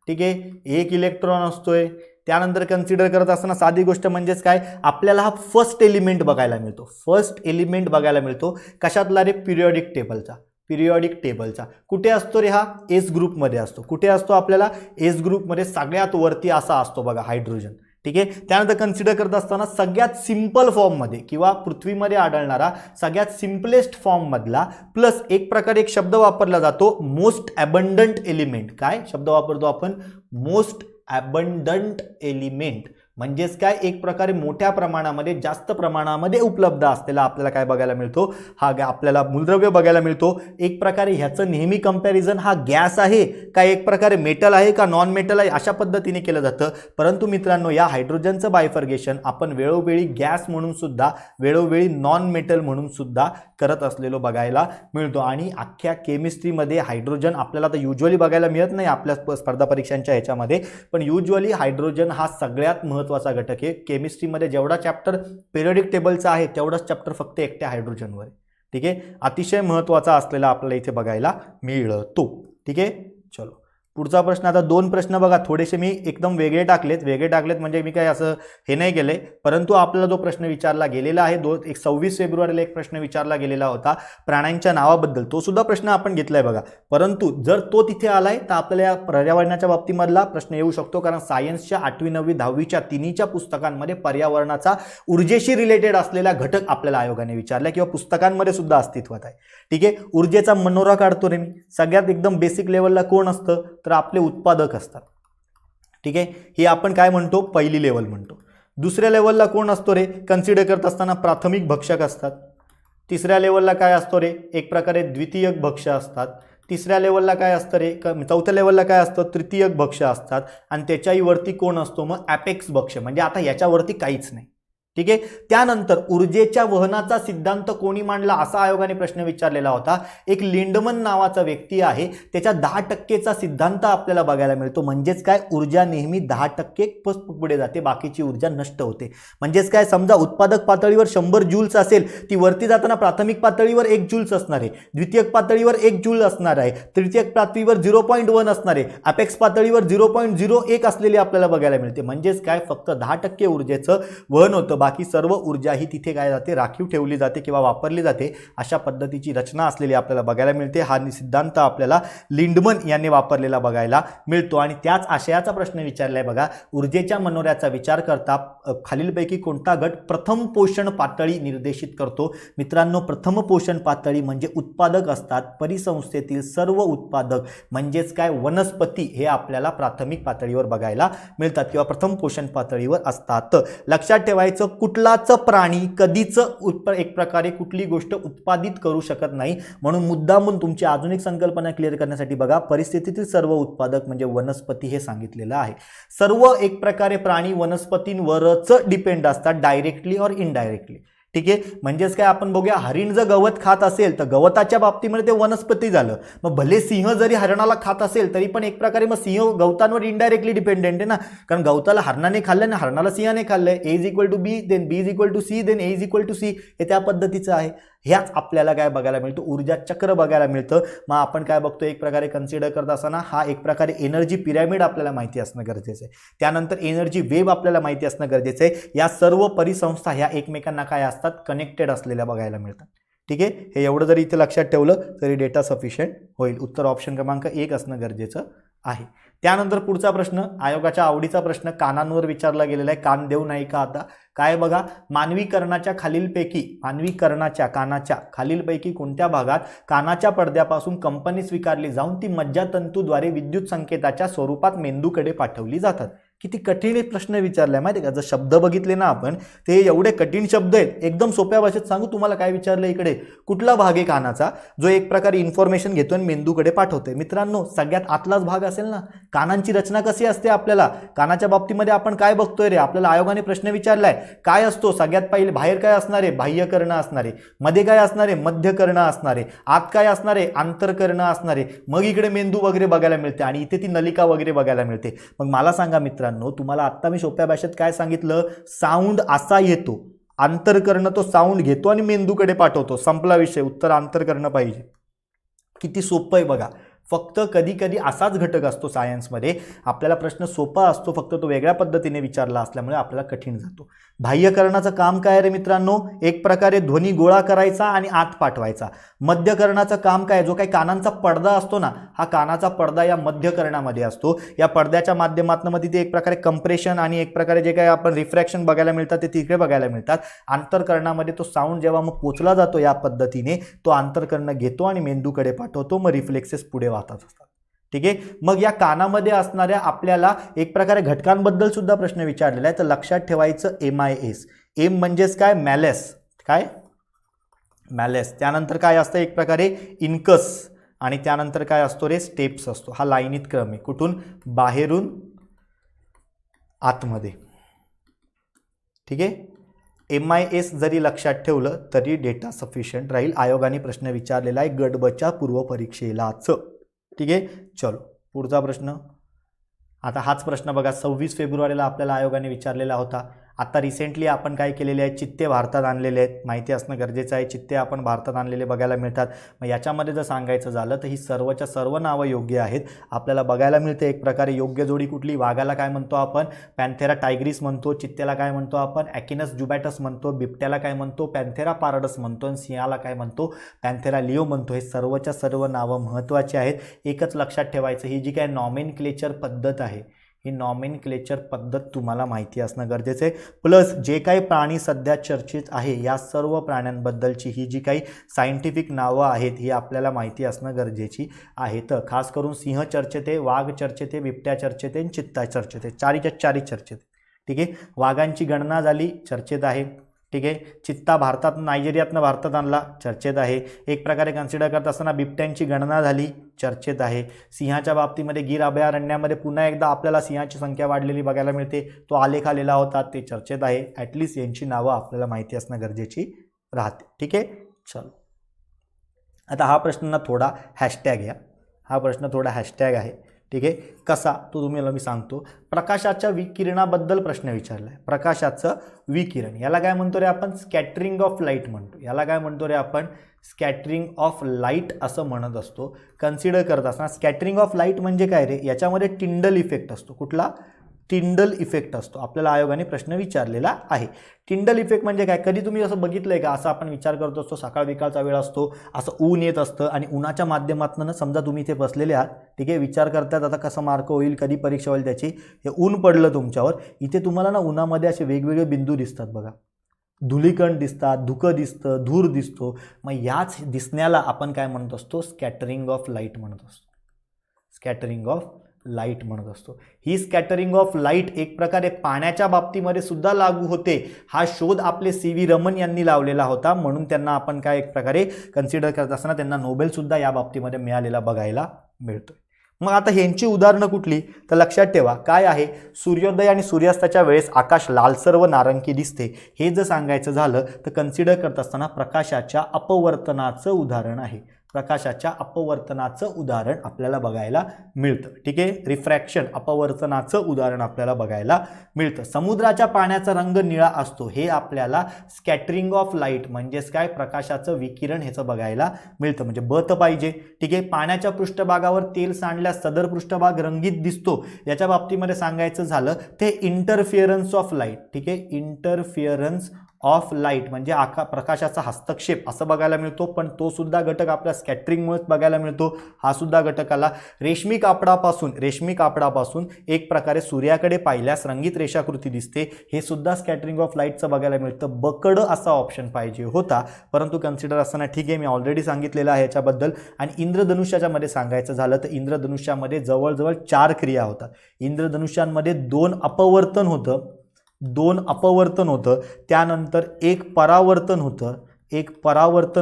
ठीक आहे, एक इलेक्ट्रॉन असतोय. त्यानंतर कन्सिडर करत असताना साधी गोष्ट म्हणजेच काय, आपल्याला हा फर्स्ट एलिमेंट बघायला मिळतो. फर्स्ट एलिमेंट बघायला मिळतो कशातला रे, पिरियॉडिक टेबलचा. पिरियॉडिक टेबलचा कुठे असतो रे, हा एस ग्रुपमध्ये असतो. कुठे असतो, आपल्याला एस ग्रुपमध्ये सगळ्यात वरती असा असतो बघा हायड्रोजन. ठीक आहे. त्यानंतर कन्सिडर करत असताना सगळ्यात सिंपल फॉर्ममध्ये किंवा पृथ्वीमध्ये आढळणारा सगळ्यात सिम्पलेस्ट फॉर्ममधला, प्लस एक प्रकारे एक शब्द वापरला जातो, मोस्ट अबंडंट एलिमेंट. काय शब्द वापरतो आपण, मोस्ट अबंडंट एलिमेंट. म्हणजेच काय, एक प्रकारे मोठ्या प्रमाणामध्ये, जास्त प्रमाणामध्ये उपलब्ध असलेला आपल्याला काय बघायला मिळतो, हा आपल्याला मूलद्रव्य बघायला मिळतो. एक प्रकारे ह्याचं नेहमी कंपॅरिझन हा गॅस आहे का एक प्रकारे मेटल आहे का नॉन मेटल आहे, अशा पद्धतीने केलं जातं. परंतु मित्रांनो, या हायड्रोजनचं बायफर्गेशन आपण वेळोवेळी गॅस म्हणून सुद्धा, वेळोवेळी नॉन मेटल म्हणून सुद्धा करत असलेलो बघायला मिळतो. आणि अख्ख्या केमिस्ट्रीमध्ये हायड्रोजन आपल्याला तर युजली बघायला मिळत नाही आपल्या स्पर्धा परीक्षांच्या ह्याच्यामध्ये, पण युजली हायड्रोजन हा सगळ्यात महत्त्वाचा घटक आहे. केमिस्ट्रीमध्ये जेवढा चॅप्टर पिरियडिक टेबलचा आहे तेवढाच चॅप्टर फक्त एकट्या हायड्रोजनवर आहे. ठीक आहे, अतिशय महत्त्वाचा असलेला आपल्याला इथे बघायला मिळतो. ठीक आहे, चलो पुढचा प्रश्न, आता दोन प्रश्न बघा थोडेसे मी एकदम वेगळे टाकलेत म्हणजे मी काय असं हे नाही केलंय, परंतु आपल्याला जो प्रश्न विचारला गेलेला आहे 26 फेब्रुवारीला एक प्रश्न विचारला गेलेला होता प्राण्यांच्या नावाबद्दल, तो सुद्धा प्रश्न आपण घेतलाय बघा. परंतु जर तो तिथे आलाय तर आपल्याला पर्यावरणाच्या बाबतीमधला प्रश्न येऊ शकतो, कारण सायन्सच्या 8वी 9वी 10वीच्या तिन्हीच्या पुस्तकांमध्ये पर्यावरणाचा ऊर्जेशी रिलेटेड असलेला घटक आपल्याला आयोगाने विचारला किंवा पुस्तकांमध्ये सुद्धा अस्तित्वात आहे. ठीक आहे, ऊर्जेचा मनोरा काढतो रे मी. सगळ्यात एकदम बेसिक लेवलला कोण असतं तर आपले उत्पादक असतात. ठीक आहे, ही आपण काय म्हणतो पहिली लेवल म्हणतो. दुसऱ्या लेवलला कोण असतो रे कन्सिडर करत असताना प्राथमिक भक्षक असतात. तिसऱ्या लेवलला काय असतो रे एक प्रकारे द्वितीयक भक्ष्य असतात. तिसऱ्या लेवलला काय असतं रे चौथ्या लेवलला काय असतं तृतीयक भक्ष्य असतात. आणि त्याच्याही वरती कोण असतो मग ॲपेक्स भक्ष्य, म्हणजे आता याच्यावरती काहीच नाही. ठीक आहे, त्यानंतर ऊर्जेच्या वहनाचा सिद्धांत कोणी मांडला असा आयोगाने प्रश्न विचारलेला होता. एक लिंडमन नावाचा व्यक्ती आहे, त्याच्या 10%चा सिद्धांत आपल्याला बघायला मिळतो. म्हणजेच काय ऊर्जा नेहमी 10% पुढे जाते, बाकीची ऊर्जा नष्ट होते. म्हणजेच काय समजा उत्पादक पातळीवर 100 जूल्स असेल, ती वरती जाताना प्राथमिक पातळीवर 1 जूल्स असणार आहे, द्वितीयक पातळीवर 1 जूल असणार आहे, तृतीयक पातळीवर 0.1 असणार आहे, अपेक्स पातळीवर 0.01 असलेली आपल्याला बघायला मिळते. म्हणजेच काय फक्त 10% ऊर्जेचं वहन होतं, बाकी सर्व ऊर्जा ही तिथे काय जाते राखीव ठेवली जाते किंवा वापरली जाते. अशा पद्धतीची रचना असलेली आपल्याला बघायला मिळते. हा सिद्धांत आपल्याला लिंडमन यांनी वापरलेला बघायला मिळतो. आणि त्याच आशयाचा प्रश्न विचारलाय बघा. ऊर्जेच्या मनोऱ्याचा विचार करता खालीलपैकी कोणता गट प्रथम पोषण पातळी निर्देशित करतो? मित्रांनो, प्रथम पोषण पातळी म्हणजे उत्पादक असतात. परिसंस्थेतील सर्व उत्पादक म्हणजेच काय वनस्पती हे आपल्याला प्राथमिक पातळीवर बघायला मिळतात किंवा प्रथम पोषण पातळीवर असतात. लक्षात ठेवायचं, कुठलाच प्राणी कधीच एक प्रकारे कुठली गोष्ट उत्पादित करू शकत नाही. म्हणून मुद्दामून तुमची अजून एक संकल्पना क्लिअर करण्यासाठी बघा, परिस्थितीतील सर्व उत्पादक म्हणजे वनस्पती हे सांगितलेलं आहे. सर्व एक प्रकारे प्राणी वनस्पतींवरच डिपेंड असतात, डायरेक्टली और इनडायरेक्टली. ठीक आहे, म्हणजेच काय आपण बघूया, हरिण जर गवत खात असेल तर गवताच्या बाबतीमध्ये ते वनस्पती झालं. मग भले सिंह जरी हरणाला खात असेल तरी पण एक प्रकारे मग सिंह गवतांवर इनडायरेक्टली डिपेंडेंट आहे ना, कारण गवताला हरणाने खाल्लं ना हरणाला सिंहाने खाल्लंय. A is equal to B, then B is equal to C, then A is equal to C. हे त्या पद्धतीचं आहे. ह्याच आपल्याला काय बघायला मिळतं, ऊर्जा चक्र बघायला मिळतं. मग आपण काय बघतो एक प्रकारे कन्सिडर करत असताना हा एक प्रकारे एनर्जी पिरॅमिड आपल्याला माहिती असणं गरजेचं आहे. त्यानंतर एनर्जी वेव्ह आपल्याला माहिती असणं गरजेचं आहे. या सर्व परिसंस्था ह्या एकमेकांना काय असतात कनेक्टेड असलेल्या बघायला मिळतात. ठीक आहे, हे एवढं जरी इथे लक्षात ठेवलं तरी डेटा सफिशियंट होईल. उत्तर ऑप्शन क्रमांक 1 असणं गरजेचं आहे. त्यानंतर पुढचा प्रश्न आयोगाच्या आवडीचा प्रश्न कानांवर विचारला गेलेला आहे. कान देऊ नाही का आता? काय बघा, मानवीकरणाच्या कानाच्या खालीलपैकी कोणत्या भागात कानाच्या पडद्यापासून कंपनी स्वीकारली जाऊन ती मज्जातंतूद्वारे विद्युत संकेताच्या स्वरूपात मेंदूकडे पाठवली जातात? किती कठीण प्रश्न विचारलाय माहिती का. जर शब्द बघितले ना आपण, ते एवढे कठीण शब्द आहेत. एकदम सोप्या भाषेत सांगू तुम्हाला काय विचारलं इकडे, कुठला भाग आहे कानाचा जो एक प्रकारे इन्फॉर्मेशन घेतो आणि मेंदूकडे पाठवतोय? मित्रांनो, सगळ्यात आतलाच भाग असेल ना. कानांची रचना कशी असते आपल्याला कानाच्या बाबतीमध्ये आपण काय बघतोय रे, आपल्याला आयोगाने प्रश्न विचारलाय काय असतो. सगळ्यात पहिले बाहेर काय असणार आहे, बाह्यकर्ण असणार आहे. मध्ये काय असणार आहे, मध्यकर्ण असणार आहे. आत काय असणार आहे, आंतरकर्ण असणार आहे. मग इकडे मेंदू वगैरे बघायला मिळते आणि इथे ती नलिका वगैरे बघायला मिळते. मग मला सांगा मित्रांनो, तुम्हाला आता मी सोप्या भाषेत काय सांगितलं, साऊंड असा येतो, आंतरकर्ण तो साऊंड घेतो आणि मेंदूकडे पाठवतो. संपला विषय. उत्तर आंतरकर्ण पाहिजे. किती सोपं आहे बघा. फक्त कधी कधी असाच घटक असतो सायन्समध्ये, आपल्याला प्रश्न सोपा असतो, फक्त तो वेगळ्या पद्धतीने विचारला असल्यामुळे आपल्याला कठीण जातो. बाह्यकरणाचं काम काय रे मित्रांनो, एक प्रकारे ध्वनी गोळा करायचा आणि आत पाठवायचा. मध्यकरणाचं काम काय, जो काही कानांचा पडदा असतो ना, हा कानाचा पडदा या मध्यकरणामध्ये असतो. या पडद्याच्या माध्यमातून मध्ये ते एक प्रकारे कंप्रेशन आणि एक प्रकारे जे काही आपण रिफ्रॅक्शन बघायला मिळतात ते तिकडे बघायला मिळतात. आंतरकरणामध्ये तो साऊंड जेव्हा मग पोचला जातो या पद्धतीने, तो आंतरकर्ण घेतो आणि मेंदूकडे पाठवतो. मग रिफ्लेक्सेस पुढे वाहतात असतात. ठीक आहे, मग या कानामध्ये असणाऱ्या आपल्याला एक प्रकारे घटकांबद्दल सुद्धा प्रश्न विचारलेला आहे. तर लक्षात ठेवायचं MIS. एम म्हणजेच काय, मॅलेस. काय मॅलेस. त्यानंतर काय असतं एक प्रकारे इनकस आणि त्यानंतर काय असतो रे, स्टेप्स असतो. हा लाईनीत क्रम आहे, कुठून बाहेरून आतमध्ये. ठीक आहे, MIS जरी लक्षात ठेवलं तरी डेटा सफिशियंट राहील. आयोगाने प्रश्न विचारलेला आहे गट ब च्या पूर्वपरीक्षेलाच. ठीक आहे, चलो पुढचा प्रश्न. आता हाच प्रश्न बघा 26 फेब्रुवारीला आपल्याला आयोगाने विचारलेला होता. आता रिसेंटली आपण काय केलेले आहे, चित्ते भारतात आणलेले आहेत, माहिती असणं गरजेचं आहे. चित्ते आपण भारतात आणलेले बघायला मिळतात. मग याच्यामध्ये जर सांगायचं झालं तर ही सर्वच्या सर्व नावं योग्य आहेत. आपल्याला बघायला मिळते एक प्रकारे योग्य जोडी कुठली. वाघाला काय म्हणतो आपण, पॅन्थेरा टायग्रिस म्हणतो. चित्तेला काय म्हणतो आपण, ॲकिनस जुबॅटस म्हणतो. बिबट्याला काय म्हणतो, पॅन्थेरा पारडस म्हणतो. आणि सिंहाला काय म्हणतो, पॅन्थेरा लिओ म्हणतो. हे सर्वच्या सर्व नावं महत्त्वाची आहेत. एकच लक्षात ठेवायचं, ही जी काय नॉमेनक्लेचर पद्धत आहे, ही नॉमेनक्लेचर पद्धत तुम्हाला माहिती असणं गरजेचं आहे. प्लस जे काही प्राणी सध्या चर्चेत आहे या सर्व प्राण्यांबद्दलची ही जी काही सायंटिफिक नावं आहेत ही आपल्याला माहिती असणं गरजेची आहे. तर खास करून सिंह चर्चेत आहे, वाघ चर्चेत आहे, बिबट्या चर्चेत आहे, चित्ता चर्चेत आहे. चारीच्या चारी चर्चेत. ठीक आहे, वाघांची गणना झाली, चर्चेत आहे. ठीक आहे, चित्ता भारतात नायजेरियातनं भारतात आणला, चर्चेत आहे. एक प्रकारे कन्सिडर करत असताना बिबट्यांची गणना झाली, चर्चेत आहे. सिंहाच्या बाबतीमध्ये गीर अभयारण्यामध्ये पुन्हा एकदा आपल्याला सिंहाची संख्या वाढलेली बघायला मिळते, तो आलेख आलेला होता, ते चर्चेत आहे. ॲटलिस्ट यांची नावं आपल्याला माहिती असणं गरजेची राहते. ठीक आहे, चलो आता हा प्रश्न थोडा हॅशटॅग घ्या. हा प्रश्न थोडा हॅशटॅग आहे. ठीक आहे, कसा तो तुम्हाला मी सांगतो. प्रकाशाच्या विकिरणाबद्दल प्रश्न विचारला आहे. प्रकाशाचं विकिरण, याला काय म्हणतो रे आपण, स्कॅटरिंग ऑफ लाईट म्हणतो. याला काय म्हणतो रे आपण, स्कॅटरिंग ऑफ लाईट असं म्हणत असतो. कन्सिडर करत असताना स्कॅटरिंग ऑफ लाईट म्हणजे काय रे, याच्यामध्ये टिंडल इफेक्ट असतो. कुठला, टिंडल इफेक्ट असतो. आपल्याला आयोगाने प्रश्न विचारलेला आहे. टिंडल इफेक्ट म्हणजे काय, कधी तुम्ही असं बघितलंय का, असं आपण विचार करत असतो, सकाळ विकाळचा वेळ असतो, असं ऊन येत असतं आणि उन्हाच्या माध्यमातून समजा तुम्ही इथे बसलेले आहात. ठीक आहे, विचार करतात आता कसं मार्क होईल, कधी परीक्षा होईल त्याची. हे ऊन पडलं तुमच्यावर, इथे तुम्हाला ना उन्हामध्ये असे वेगवेगळे बिंदू दिसतात बघा, धुलीकण दिसतात, धुकं दिसतं, धूर दिसतो. मग याच दिसण्याला आपण काय म्हणत असतो, स्कॅटरिंग ऑफ लाईट म्हणत असतो. स्कॅटरिंग ऑफ लाईट म्हणत असतो. ही स्कॅटरिंग ऑफ लाईट एक प्रकारे पाण्याच्या बाबतीमध्ये सुद्धा लागू होते. हा शोध आपले CV रमन यांनी लावलेला होता, म्हणून त्यांना आपण काय एक प्रकारे कन्सिडर करत असताना त्यांना नोबेल सुद्धा या बाबतीमध्ये मिळालेला बघायला मिळतोय. मग आता ह्यांची उदाहरणं कुठली, तर लक्षात ठेवा काय आहे, सूर्योदय आणि सूर्यास्ताच्या वेळेस आकाश लालसर व नारंगी दिसते. हे जर सांगायचं झालं तर कन्सिडर करत असताना प्रकाशाच्या अपवर्तनाचं उदाहरण आहे. प्रकाशाच्या अपवर्तनाचं उदाहरण आपल्याला बघायला मिळतं. ठीक आहे, रिफ्रॅक्शन, अपवर्तनाचं उदाहरण आपल्याला बघायला मिळतं. समुद्राच्या पाण्याचा रंग निळा असतो, हे आपल्याला स्कॅटरिंग ऑफ लाईट म्हणजेच काय, प्रकाशाचं विकिरण ह्याचं बघायला मिळतं. म्हणजे बत पाहिजे. ठीक आहे, पाण्याच्या पृष्ठभागावर तेल सांडल्यास सदर पृष्ठभाग रंगीत दिसतो. याच्या बाबतीमध्ये सांगायचं झालं ते इंटरफिअरन्स ऑफ लाईट. ठीक आहे, इंटरफिअरन्स ऑफ लाईट म्हणजे प्रकाशाचा हस्तक्षेप असं बघायला मिळतो, पण तो सुद्धा घटक आपल्या स्कॅटरिंगमुळेच बघायला मिळतो. हा सुद्धा घटक आला. रेशमी कापडापासून एक प्रकारे सूर्याकडे पाहिल्यास रंगीत रेषाकृती दिसते, हे सुद्धा स्कॅटरिंग ऑफ लाईटचं बघायला मिळतं. बकड असा ऑप्शन पाहिजे होता, परंतु कन्सिडर असताना ठीक आहे, मी ऑलरेडी सांगितलेलं आहे याच्याबद्दल. आणि इंद्रधनुष्याच्या मध्ये सांगायचं झालं तर इंद्रधनुष्यामध्ये जवळजवळ 4 क्रिया होतात. इंद्रधनुष्यांमध्ये 2 अपवर्तन होतं, त्यानंतर एक परावर्तन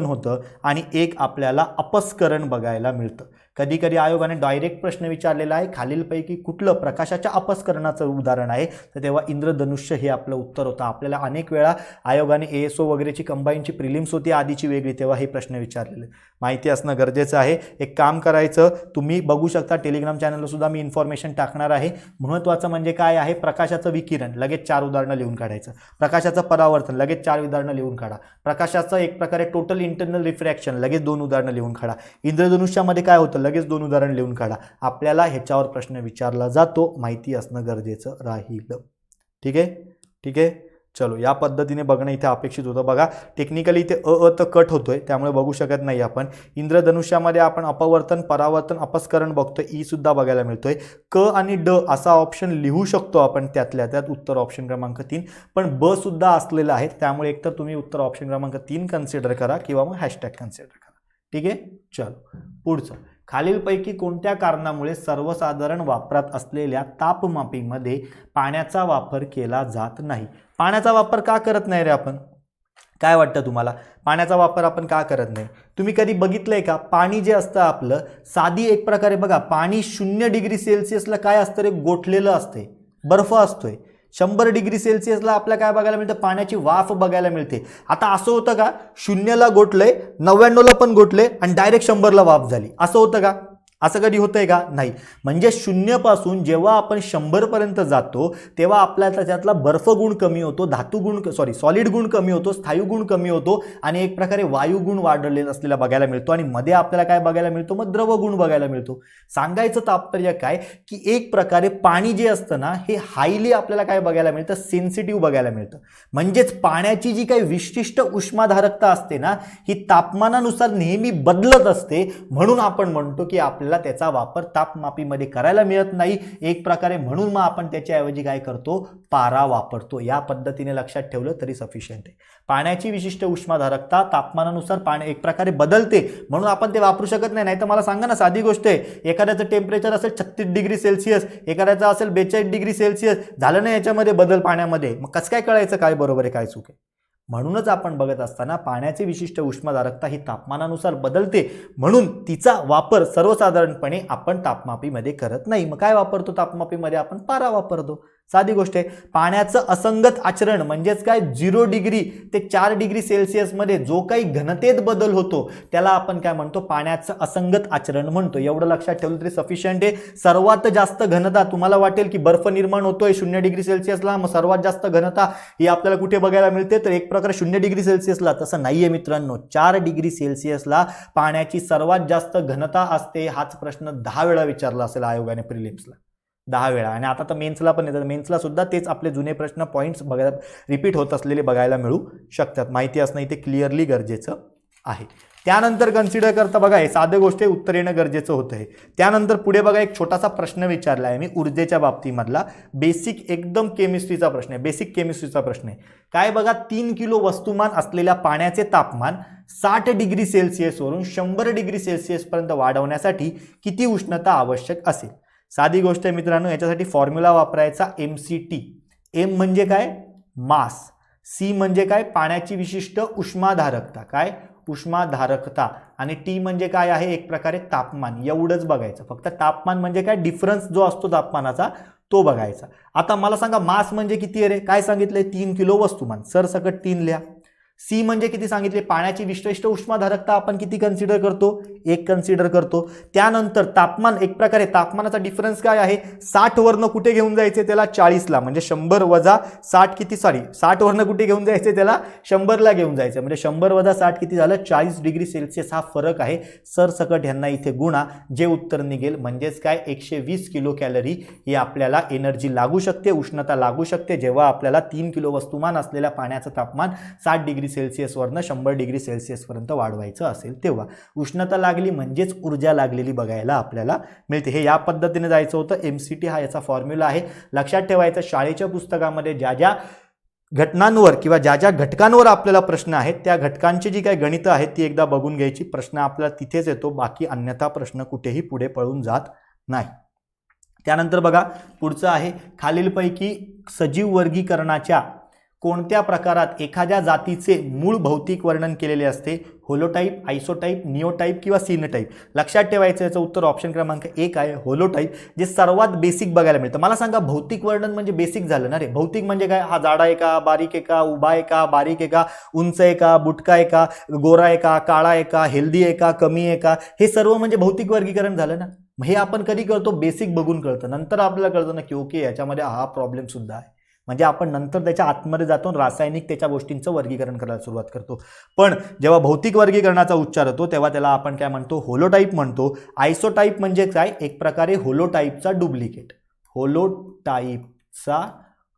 होतं आणि एक आपल्याला अपस्करण बघायला मिळतं. कधी कधी आयोगाने डायरेक्ट प्रश्न विचारलेला आहे, खालीलपैकी कुठलं प्रकाशाच्या अपस्करणाचं उदाहरण आहे, तर तेव्हा इंद्रधनुष्य हे आपलं उत्तर होतं. आपल्याला अनेक वेळा आयोगाने ASO वगैरेची कंबाईनची प्रिलिम्स होती आधीची वेगळी, तेव्हा हे प्रश्न विचारलेले माहिती असणं गरजेचं आहे. एक काम करायचं, तुम्ही बघू शकता टेलिग्राम चॅनलला सुद्धा मी इन्फॉर्मेशन टाकणार आहे. महत्त्वाचं म्हणजे काय आहे, प्रकाशाचं विकिरण लगेच 4 उदाहरणं लिहून काढायचं, प्रकाशाचं परावर्तन लगेच 4 उदाहरणं लिहून काढा, प्रकाशाचं एक प्रकारे टोटल इंटरनल रिफ्रॅक्शन लगेच 2 उदाहरणं लिहून काढा, इंद्रधनुष्यामध्ये काय होतं लगेच 2 उदाहरण लिहून काढा. आपल्याला ह्याच्यावर प्रश्न विचारला जातो, माहिती असणं गरजेचं राहील. ठीक आहे, चलो या पद्धतीने बघणं इथे अपेक्षित होतं. बघा टेक्निकली इथे तर कट होतोय, त्यामुळे बघू शकत नाही आपण. इंद्रधनुष्यामध्ये आपण अपवर्तन, परावर्तन, अपस्करण बघतोय, ई सुद्धा बघायला मिळतोय. क आणि ड असा ऑप्शन लिहू शकतो आपण त्यातल्या त्यात, उत्तर ऑप्शन क्रमांक 3, पण ब सुद्धा असलेलं आहे, त्यामुळे एकतर तुम्ही उत्तर ऑप्शन क्रमांक 3 कन्सिडर करा किंवा मग हॅशटॅग कन्सिडर करा. ठीक आहे, चलो पुढचं. खालीलपैकी कोणत्या कारणामुळे सर्वसाधारण वापरात असलेल्या तापमापीमध्ये पाण्याचा वापर केला जात नाही? पाण्याचा वापर का करत नाही रे आपण? काय वाटतं तुम्हाला, पाण्याचा वापर आपण का करत नाही? तुम्ही कधी बघितलंय का, पाणी जे असतं आपलं साधी एक प्रकारे बघा, पाणी 0 डिग्री सेल्सिअसला काय असतं रे, गोठलेलं असते, बर्फ असतोय. 100 डिग्री सेल्सिअसला आपल्याला काय बघायला मिळतं, पाण्याची वाफ बघायला मिळते. आता असं होतं का, 0ला गोठलंय, 99ला पण गोठले आणि डायरेक्ट 100ला वाफ झाली, असं होतं का? असं कधी होतंय का? नाही. म्हणजे 0 पासून जेव्हा आपण 100 पर्यंत जातो तेव्हा आपल्या त्याच्यातला बर्फ गुण कमी होतो, धातू गुण सॉलिड गुण कमी होतो, स्थायू गुण कमी होतो आणि एक प्रकारे वायू गुण वाढलेला असलेला बघायला मिळतो आणि मध्ये आपल्याला काय बघायला मिळतो? मग द्रव गुण बघायला मिळतो. सांगायचं तात्पर्य काय की एक प्रकारे पाणी जे असतं ना हे हायली आपल्याला काय बघायला मिळतं? सेन्सिटिव्ह बघायला मिळतं. म्हणजेच पाण्याची जी काही विशिष्ट उष्माधारकता असते ना ही तापमानानुसार नेहमी बदलत असते. म्हणून आपण म्हणतो की आपल्याला त्याचा वापर तापमापीमध्ये करायला मिळत नाही. एक प्रकारे म्हणून मग आपण त्याच्याऐवजी काय करतो? पारा वापरतो. या पद्धतीने लक्षात ठेवलं तरी सफिशियंट आहे. पाण्याची विशिष्ट उष्माधारकता तापमानानुसार पाणी एक प्रकारे बदलते म्हणून आपण ते वापरू शकत नाही. नाहीतर मला सांगा ना, साधी गोष्ट आहे, एखाद्याचं टेम्परेचर असेल 36 डिग्री सेल्सिअस, एखाद्याचं असेल 42 डिग्री सेल्सिअस, झालं ना याच्यामध्ये बदल पाण्यामध्ये, मग कसं काय कळायचं काय बरोबर आहे काय चूक आहे? म्हणूनच आपण बघत असताना पाण्याची विशिष्ट उष्माधारकता ही तापमानानुसार बदलते म्हणून तिचा वापर सर्वसाधारणपणे आपण तापमापीमध्ये करत नाही. मग काय वापरतो तापमापीमध्ये? आपण पारा वापरतो. साधी गोष्ट आहे. पाण्याचं असंगत आचरण म्हणजेच काय? 0 डिग्री ते 4 डिग्री सेल्सिअस मध्ये जो काही घनतेत बदल होतो त्याला आपण काय म्हणतो? पाण्याचं असंगत आचरण म्हणतो. एवढं लक्षात ठेवलं तरी सफिशियंट आहे. सर्वात जास्त घनता तुम्हाला वाटेल की बर्फ निर्माण होतोय 0 डिग्री सेल्सिअसला, मग सर्वात जास्त घनता ही आपल्याला कुठे बघायला मिळते? तर एक प्रकारे 0 डिग्री सेल्सिअसला. तसं नाहीये मित्रांनो. 4 डिग्री सेल्सिअसला पाण्याची सर्वात जास्त घनता असते. हाच प्रश्न 10 वेळा विचारला असेल आयोगाने प्रिलिम्सला, 10 वेळा. आणि आता तर मेन्सला पण येतात. मेन्सला सुद्धा तेच आपले जुने प्रश्न पॉईंट्स बघायला रिपीट होत असलेले बघायला मिळू शकतात. माहिती असणं इथे क्लिअरली गरजेचं आहे. त्यानंतर कन्सिडर करता बघा हे साधे गोष्ट आहे, उत्तर येणं गरजेचं होतं आहे. त्यानंतर पुढे बघा एक छोटासा प्रश्न विचारला आहे मी ऊर्जेच्या बाबतीमधला. बेसिक एकदम केमिस्ट्रीचा प्रश्न आहे. बेसिक केमिस्ट्रीचा प्रश्न आहे. काय बघा, 3 किलो वस्तुमान असलेल्या पाण्याचे तापमान 60 डिग्री सेल्सिअसवरून 100 डिग्री सेल्सिअसपर्यंत वाढवण्यासाठी किती उष्णता आवश्यक असेल? साधी गोष्ट आहे मित्रांनो. याच्यासाठी फॉर्म्युला वापरायचा MCT. एम म्हणजे काय? मास. सी म्हणजे काय? पाण्याची विशिष्ट उष्माधारकता. काय? उष्माधारकता. आणि टी म्हणजे काय आहे? एक प्रकारे तापमान. एवढंच बघायचं. फक्त तापमान म्हणजे काय? डिफरन्स जो असतो तापमानाचा तो बघायचा. आता मला सांगा मास म्हणजे किती आहे रे? काय सांगितलंय? 3 किलो वस्तुमान. सरसकट 3 लिहा. सी म्हणजे किती सांगितले? पाण्याची विशिष्ट उष्माधारकता आपण किती कन्सिडर करतो? 1 कन्सिडर करतो. त्यानंतर तापमान, एक प्रकारे तापमानाचा डिफरन्स काय आहे? 60 वरनं कुठे घेऊन जायचे त्याला? 40 ला. म्हणजे 100 वजा 60 किती? 60 वरनं कुठे घेऊन जायचे त्याला? 100 ला घेऊन जायचं. म्हणजे 100 वजा 60 किती झालं? 40 डिग्री सेल्सिअस हा फरक आहे. सरसकट ह्यांना इथे गुणा. जे उत्तर निघेल म्हणजेच काय? 120 किलो कॅलरी ही आपल्याला एनर्जी लागू शकते, उष्णता लागू शकते जेव्हा आपल्याला 3 किलो वस्तुमान असलेल्या पाण्याचं तापमान 60 डिग्री सेल्सिअसवरनं 100 डिग्री सेल्सिअसपर्यंत वाढवायचं असेल तेव्हा. उष्णता लागली म्हणजेच ऊर्जा लागलेली बघायला आपल्याला मिळते. हे या पद्धतीने जायचं होतं. MCT हा याचा फॉर्म्युला आहे. लक्षात ठेवायचं, शाळेच्या पुस्तकामध्ये ज्या ज्या घटनांवर किंवा ज्या ज्या घटकांवर आपल्याला प्रश्न आहेत त्या घटकांची जी काही गणितं आहेत ती एकदा बघून घ्यायची. प्रश्न आपल्याला तिथेच येतो, बाकी अन्यथा प्रश्न कुठेही पुढे पळून जात नाही. त्यानंतर बघा पुढचं आहे, खालीलपैकी सजीव वर्गीकरणाच्या कोणत्या प्रकारात एखाद्या जातीचे मूळ भौतिक वर्णन केलेले असते? होलोटाईप, आयसोटाईप, निओटाईप किंवा सीनोटाईप. लक्षात ठेवायचं याचं उत्तर ऑप्शन क्रमांक 1 आहे होलोटाईप, जे सर्वात बेसिक बघायला मिळतं. मला सांगा भौतिक वर्णन म्हणजे बेसिक झालं ना रे. भौतिक म्हणजे काय? हा जाडा आहे का, बारीक आहे का, उभा आहे का, बारीक आहे का, उंच आहे का, बुटका आहे का, गोरा आहे का, काळा आहे का, हेल्दी आहे का, कमी आहे का, हे सर्व म्हणजे भौतिक वर्गीकरण झालं ना. हे आपण कधी करतो? बेसिक बघून कळतं. नंतर आपल्याला कळतं ना की ओके याच्यामध्ये हा प्रॉब्लेम सुद्धा आहे. म्हणजे आपण नंतर त्याच्या आतमध्ये जातो, रासायनिक त्याच्या गोष्टींचं वर्गीकरण करायला सुरुवात करतो. पण जेव्हा भौतिक वर्गीकरणाचा उच्चार होतो तेव्हा त्याला आपण काय म्हणतो? होलोटाईप म्हणतो. आयसोटाईप म्हणजे काय? एक प्रकारे होलोटाईपचा डुप्लिकेट. होलोटाईपचा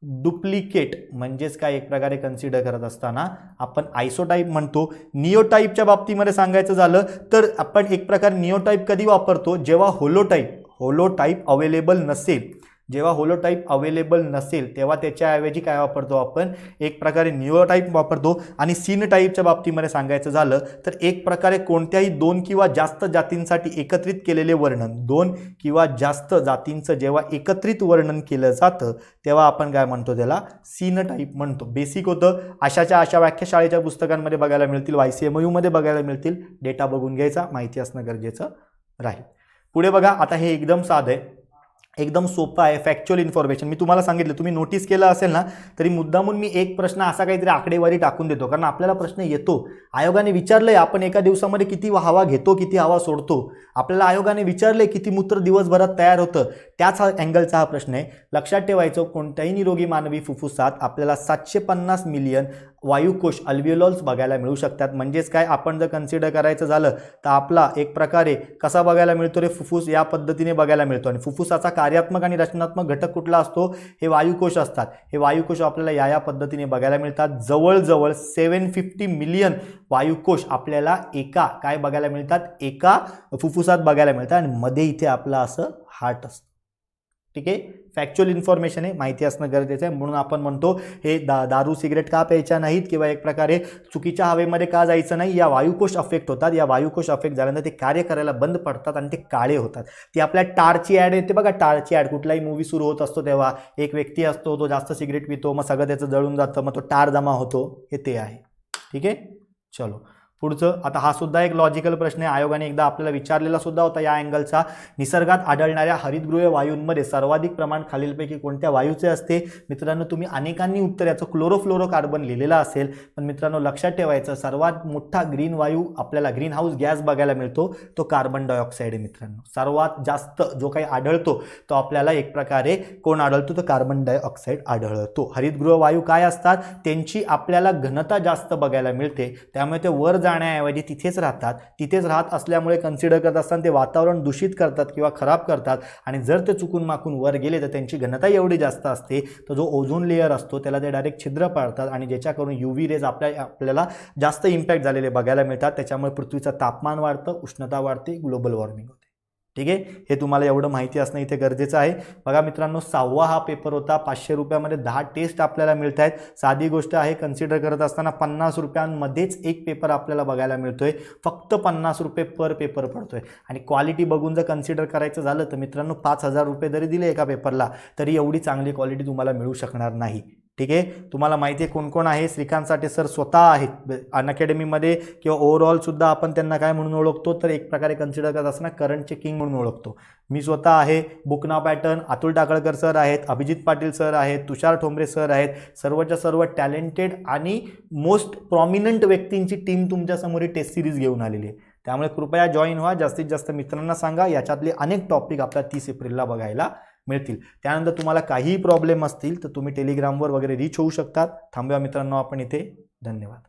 डुप्लिकेट म्हणजेच काय? एक प्रकारे कन्सिडर करत असताना आपण आयसोटाईप म्हणतो. निओटाईपच्या बाबतीमध्ये सांगायचं झालं तर आपण एक प्रकारे निओटाईप कधी वापरतो? जेव्हा होलोटाईप अवेलेबल नसेल. जेव्हा होलोटाईप अवेलेबल नसेल तेव्हा त्याच्याऐवजी काय वापरतो आपण? एक प्रकारे निओटाईप वापरतो. आणि सीन टाईपच्या बाबतीमध्ये सांगायचं झालं तर एक प्रकारे कोणत्याही 2 किंवा जास्त जातींसाठी एकत्रित केलेले वर्णन, 2 किंवा जास्त जातींचं जेव्हा एकत्रित वर्णन केलं जातं तेव्हा आपण काय म्हणतो? त्याला सीन टाईप म्हणतो. बेसिक होतं. अशाच्या अशा व्याख्या शाळेच्या पुस्तकांमध्ये बघायला मिळतील, YCMU मध्ये बघायला मिळतील. डेटा बघून घ्यायचा, माहिती असणं गरजेचं राहील. पुढे बघा, आता हे एकदम साधं आहे. एकदम सोपं आहे, फॅक्च्युअल इन्फॉर्मेशन. मी तुम्हाला सांगितलं, तुम्ही नोटीस केलं असेल ना, तरी मुद्दामून मी एक प्रश्न असा काहीतरी आकडेवारी टाकून देतो, कारण आपल्याला प्रश्न येतो. आयोगाने विचारलंय आपण एका दिवसामध्ये किती हवा घेतो, किती हवा सोडतो. आपल्याला आयोगाने विचारले किती मूत्र दिवसभरात तयार होतं, त्याच अँगलचा हा प्रश्न आहे. लक्षात ठेवायचं, कोणत्याही निरोगी मानवी फुफ्फुसात आपल्याला 750 मिलियन वायुकोश अल्व्हिओलॉल्स बघायला मिळू शकतात. म्हणजेच काय, आपण जर कन्सिडर करायचं झालं तर आपला एक प्रकारे कसा बघायला मिळतो रे, फुफ्फुस या पद्धतीने बघायला मिळतो. आणि फुफ्फुसाचा कार्यात्मक आणि रचनात्मक घटक कुठला असतो, हे वायुकोश असतात. हे वायुकोश आपल्याला या पद्धतीने बघायला मिळतात. जवळजवळ 750 मिलियन वायुकोश आपल्याला एका काय बघायला मिळतात, एका फुफ्फुसात बघायला मिळतात. आणि मध्ये इथे आपलं असं हार्ट असतं. ठीक आहे, फॅक्च्युअल इन्फॉर्मेशन आहे, माहिती असणं गरजेचं आहे. म्हणून आपण म्हणतो हे दारू सिगरेट का प्यायच्या नाहीत, किंवा एक प्रकारे चुकीच्या हवेमध्ये का जायचं नाही. या वायुकोश अफेक्ट होतात. या वायुकोश अफेक्ट झाल्यानंतर ते कार्य करायला बंद पडतात आणि ते काळे होतात. ती आपल्या टारची ॲड येते बघा, टारची ॲड. कुठलाही मूवी सुरू होत असतो तेव्हा एक व्यक्ती असतो, तो जास्त सिगरेट पितो, मग सगळं त्याचं जळून जातं, मग तो टार जमा होतो. हे ते आहे. ठीक आहे, चलो पुढचं. आता हा सुद्धा एक लॉजिकल प्रश्न आहे, आयोगाने एकदा आपल्याला विचारलेला सुद्धा होता या अँगलचा. निसर्गात आढळणाऱ्या हरितगृह वायूंमध्ये सर्वाधिक प्रमाण खालीलपैकी कोणत्या वायूचे असते. मित्रांनो, तुम्ही अनेकांनी उत्तर याचं क्लोरोफ्लोरोकार्बन लिहिलेलं असेल, पण मित्रांनो लक्षात ठेवायचं, सर्वात मोठा ग्रीन वायू आपल्याला ग्रीन हाऊस गॅस बघायला मिळतो तो कार्बन डायऑक्साईड आहे. मित्रांनो, सर्वात जास्त जो काही आढळतो तो आपल्याला एक प्रकारे कोण आढळतो, तर कार्बन डायऑक्साईड आढळतो. हरितगृह वायू काय असतात, त्यांची आपल्याला घनता जास्त बघायला मिळते, त्यामुळे ते वर जाण्याऐवजी तिथेच राहतात. तिथेच राहत असल्यामुळे कन्सिडर करत असताना ते वातावरण दूषित करतात किंवा खराब करतात. आणि जर ते चुकून माकून वर गेले तर त्यांची घनता एवढी जास्त असते, तर जो ओझोन लेअर असतो त्याला ते डायरेक्ट छिद्र पाडतात आणि ज्याच्याकडून UV रेज आपल्याला जास्त इम्पॅक्ट झालेले बघायला मिळतात. त्याच्यामुळे पृथ्वीचं तापमान वाढतं, उष्णता वाढते, ग्लोबल वॉर्मिंग होते. ठीक आहे, हे तुम्हाला एवढं माहिती असणं इथे गरजेचं आहे. बघा मित्रांनो, 6वा हा पेपर होता. 500 रुपयामध्ये 10 टेस्ट आपल्याला मिळत आहेत. साधी गोष्ट आहे, कन्सिडर करत असताना 50 रुपयांमध्येच एक पेपर आपल्याला बघायला मिळतोय. फक्त 50 रुपये पर पेपर पडतोय. आणि क्वालिटी बघून जर कन्सिडर करायचं झालं तर मित्रांनो, 5000 रुपये जरी दिले एका पेपरला तरी एवढी चांगली क्वालिटी तुम्हाला मिळू शकणार नाही. ठीक आहे, तुम्हाला माहिती आहे कोण कोण आहे. श्रीकांत साठे सर स्वतः आहेत अनअकॅडमीमध्ये, किंवा ओव्हरऑल सुद्धा आपण त्यांना काय म्हणून ओळखतो, तर एक प्रकारे कन्सिडर करत असताना करंटचे किंग म्हणून ओळखतो. मी स्वतः आहे. बुकना पॅटर्न अतुल टाकळकर सर आहेत, अभिजित पाटील सर आहेत, तुषार ठोंबरे सर आहेत. सर्वच्या सर्व टॅलेंटेड आणि मोस्ट प्रॉमिनंट व्यक्तींची टीम तुमच्यासमोर टेस्ट सिरीज घेऊन आलेली आहे. त्यामुळे कृपया जॉईन व्हा. जास्तीत जास्त मित्रांना सांगा. याच्यातले अनेक टॉपिक आपल्या 30 एप्रिलला बघायला मिळतील. त्यानंतर तुम्हाला काहीही प्रॉब्लेम असतील तर तुम्ही टेलिग्रामवर वगैरे रीच होऊ शकतात. थांबूया मित्रांनो आपण इथे. धन्यवाद.